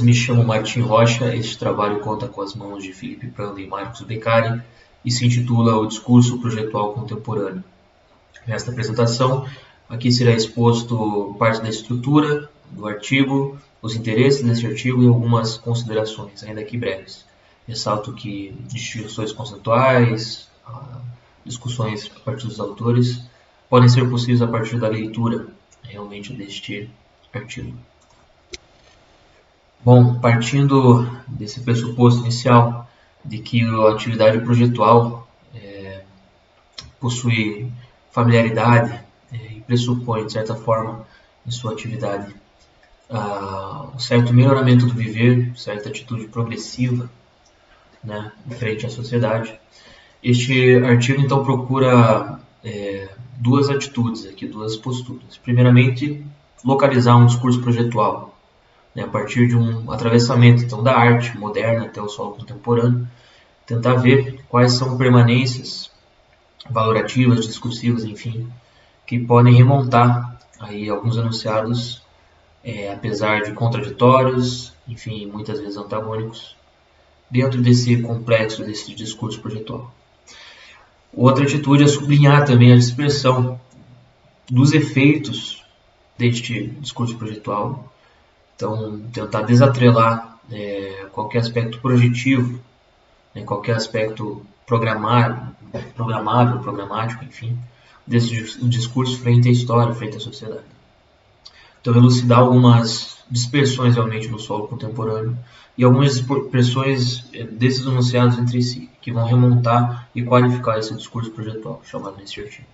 Me chamo Martim Rocha, este trabalho conta com as mãos de Felipe Pranda e Marcos Beccari e se intitula O Discurso Projetual Contemporâneo. Nesta apresentação, aqui será exposto parte da estrutura do artigo, os interesses deste artigo e algumas considerações, ainda que breves. Ressalto que distinções conceituais, discussões a partir dos autores, podem ser possíveis a partir da leitura realmente deste artigo. Bom, partindo desse pressuposto inicial de que a atividade projetual possui familiaridade e pressupõe, de certa forma, em sua atividade, um certo melhoramento do viver, certa atitude progressiva, né, frente à sociedade. Este artigo, então, procura duas atitudes, aqui, duas posturas. Primeiramente, localizar um discurso projetual, a partir de um atravessamento então, da arte moderna até o solo contemporâneo, tentar ver quais são permanências valorativas, discursivas, enfim, que podem remontar aí alguns enunciados, apesar de contraditórios, enfim, muitas vezes antagônicos, dentro desse complexo, desse discurso projetual. Outra atitude é sublinhar também a dispersão dos efeitos deste discurso projetual. Então, tentar desatrelar qualquer aspecto projetivo, qualquer aspecto programático, enfim, desse discurso frente à história, frente à sociedade. Então, elucidar algumas dispersões realmente no solo contemporâneo e algumas expressões desses enunciados entre si, que vão remontar e qualificar esse discurso projetual, chamado nesse artigo.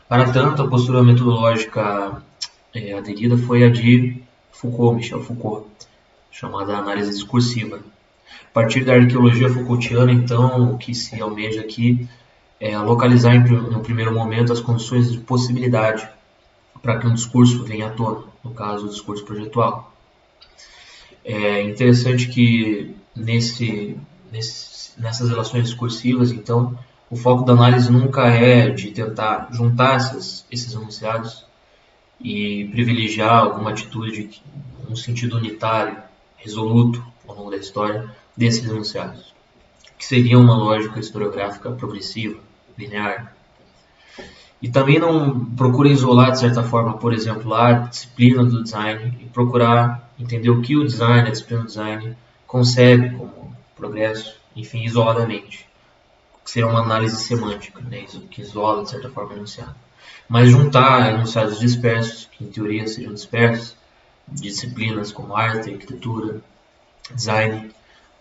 Para tanto, a postura metodológica aderida foi a de Michel Foucault, chamada análise discursiva. A partir da arqueologia Foucaultiana, então, o que se almeja aqui é localizar no primeiro momento as condições de possibilidade para que um discurso venha à tona, no caso, o discurso projetual. É interessante que nessas relações discursivas, então, o foco da análise nunca é de tentar juntar esses enunciados e privilegiar alguma atitude, um sentido unitário, resoluto, ao longo da história, desses enunciados, que seria uma lógica historiográfica progressiva, linear. E também não procura isolar, de certa forma, por exemplo, a disciplina do design e procurar entender o que o design, a disciplina do design, concebe como progresso, enfim, isoladamente, que seria uma análise semântica, né, que isola, de certa forma, o enunciado. Mas juntar enunciados dispersos, que em teoria seriam dispersos, disciplinas como arte, arquitetura, design,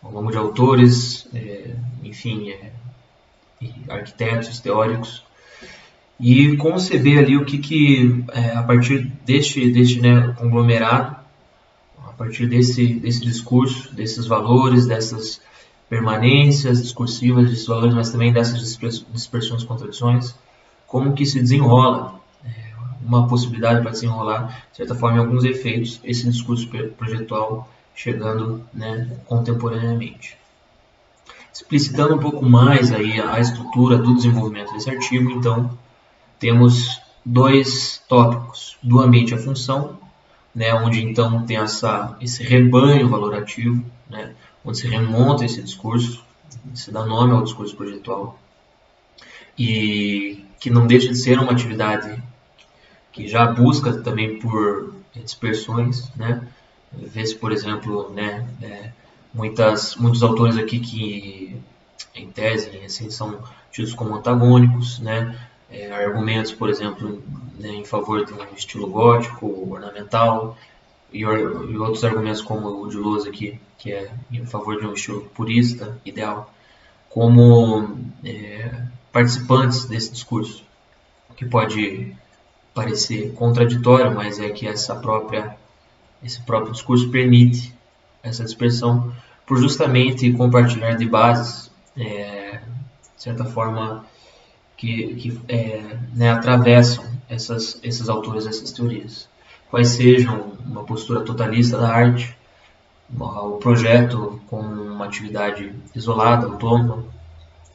ao longo de autores, enfim, arquitetos, teóricos, e conceber ali o que a partir deste conglomerado, a partir desse discurso, desses valores, dessas permanências discursivas, desses valores, mas também dessas dispersões, contradições, como que se desenrola, uma possibilidade para desenrolar, de certa forma, alguns efeitos, esse discurso projetual chegando contemporaneamente. Explicitando um pouco mais aí a estrutura do desenvolvimento desse artigo, então, temos dois tópicos, do ambiente à função, onde então tem esse rebanho valorativo, onde se remonta esse discurso, se dá nome ao discurso projetual, e que não deixa de ser uma atividade que já busca também por dispersões, vê-se, por exemplo, muitos autores aqui que, em tese, assim, são tidos como antagônicos, argumentos, por exemplo, em favor de um estilo gótico, ornamental, e outros argumentos como o de Lousa aqui, que é em favor de um estilo purista, ideal, como participantes desse discurso, que pode parecer contraditório, mas é que esse próprio discurso permite essa dispersão por justamente compartilhar de bases, de certa forma, que atravessam esses autores, essas teorias. Quais sejam uma postura totalista da arte, o projeto como uma atividade isolada, autônoma,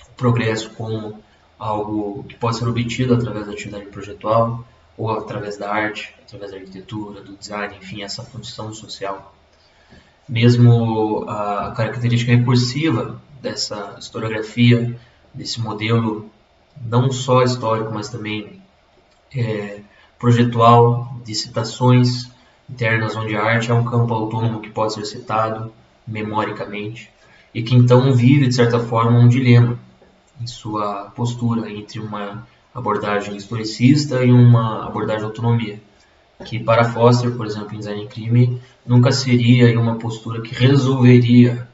o progresso como algo que pode ser obtido através da atividade projetual, ou através da arte, através da arquitetura, do design, enfim, essa função social. Mesmo a característica recursiva dessa historiografia, desse modelo, não só histórico, mas também projetual, de citações internas, onde a arte é um campo autônomo que pode ser citado memoricamente, e que então vive, de certa forma, um dilema em sua postura entre uma abordagem historicista e uma abordagem de autonomia, que para Foster, por exemplo, em Design e Crime, nunca seria uma postura que resolveria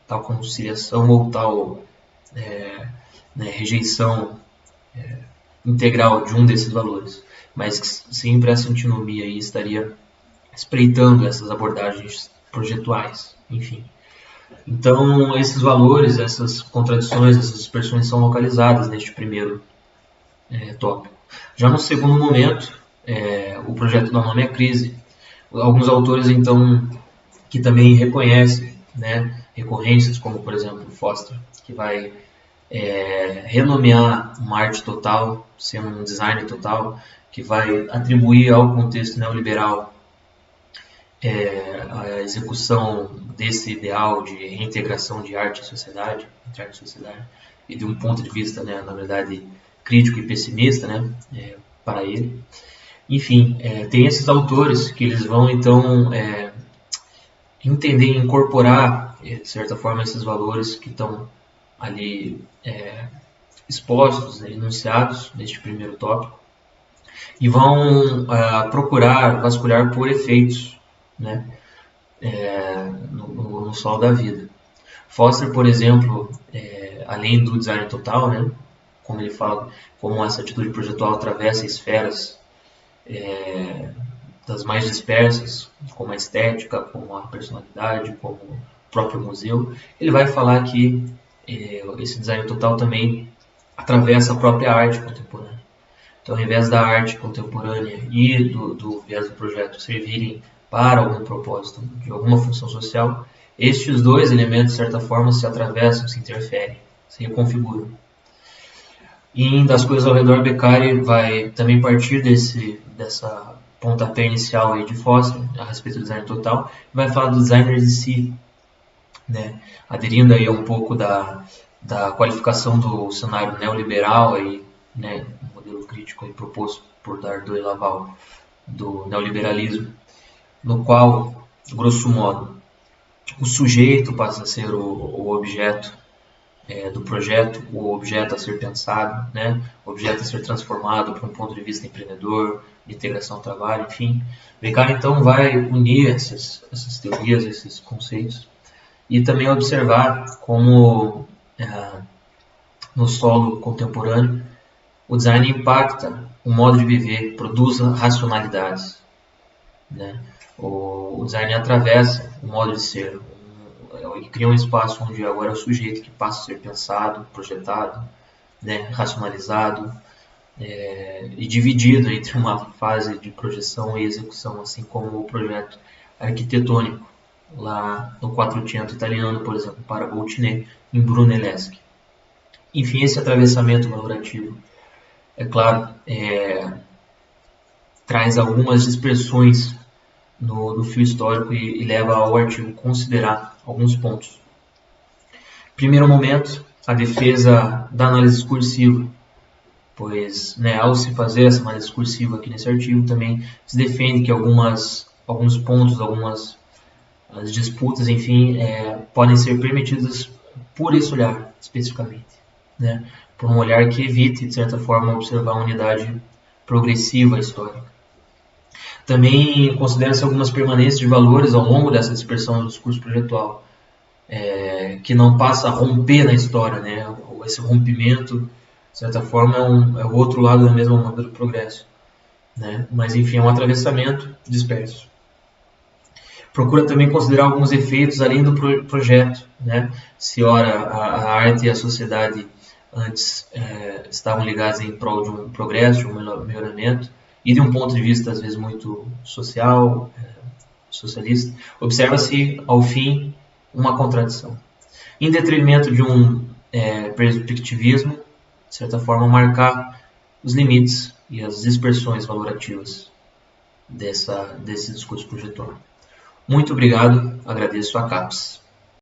tal conciliação ou tal rejeição integral de um desses valores, mas que sempre essa antinomia aí estaria espreitando essas abordagens projetuais, enfim. Então, esses valores, essas contradições, essas dispersões são localizadas neste primeiro tópico. Já no segundo momento, o projeto dá nome à crise. Alguns autores, então, que também reconhecem recorrências, como, por exemplo, Foster, que vai renomear uma arte total, sendo um design total, que vai atribuir ao contexto neoliberal a execução desse ideal de reintegração de arte e sociedade, e de um ponto de vista, na verdade, crítico e pessimista, para ele. Enfim, tem esses autores que eles vão, então, entender e incorporar, de certa forma, esses valores que estão ali expostos, enunciados neste primeiro tópico, e vão procurar vasculhar por efeitos no solo da vida. Foster, por exemplo, além do design total, como ele fala, como essa atitude projetual atravessa esferas das mais dispersas, como a estética, como a personalidade, como o próprio museu, ele vai falar que esse design total também atravessa a própria arte contemporânea. Então, ao invés da arte contemporânea e do viés do projeto servirem para algum propósito, de alguma função social, estes dois elementos, de certa forma, se atravessam, se interferem, se reconfiguram. E em Das Coisas ao Redor, Beccari vai também partir dessa pontapé inicial aí de Foster, a respeito do design total, e vai falar do designer de si, aderindo aí um pouco da qualificação do cenário neoliberal, aí, um modelo crítico aí proposto por Dardot e Laval, do neoliberalismo, no qual, grosso modo, o sujeito passa a ser o objeto do projeto, o objeto a ser pensado, o objeto a ser transformado para um ponto de vista empreendedor, de integração ao trabalho, enfim. Beccari, então, vai unir essas teorias, esses conceitos, e também observar como, no solo contemporâneo, o design impacta o modo de viver, produz racionalidades. O design atravessa o modo de ser, e cria um espaço onde agora é o sujeito que passa a ser pensado, projetado, racionalizado e dividido entre uma fase de projeção e execução, assim como o projeto arquitetônico lá no Quattrocento italiano, por exemplo, para Goutinet, em Brunelleschi. Enfim, esse atravessamento valorativo, é claro, traz algumas dispersões no fio histórico e leva ao artigo considerar alguns pontos. Primeiro momento, a defesa da análise discursiva, pois ao se fazer essa análise discursiva aqui nesse artigo, também se defende que alguns pontos, algumas disputas, enfim, podem ser permitidas por esse olhar, especificamente, por um olhar que evite, de certa forma, observar a unidade progressiva histórica. Também considera-se algumas permanências de valores ao longo dessa dispersão do discurso projetual, que não passa a romper na história, esse rompimento, de certa forma, é o outro lado da mesma onda do progresso, mas, enfim, é um atravessamento disperso. Procura também considerar alguns efeitos além do projeto, se ora a arte e a sociedade antes estavam ligadas em prol de um progresso, de um melhoramento, e de um ponto de vista, às vezes, muito social, socialista, observa-se, ao fim, uma contradição. Em detrimento de um perspectivismo, de certa forma, marcar os limites e as dispersões valorativas desse discurso projetual. Muito obrigado, agradeço a CAPES.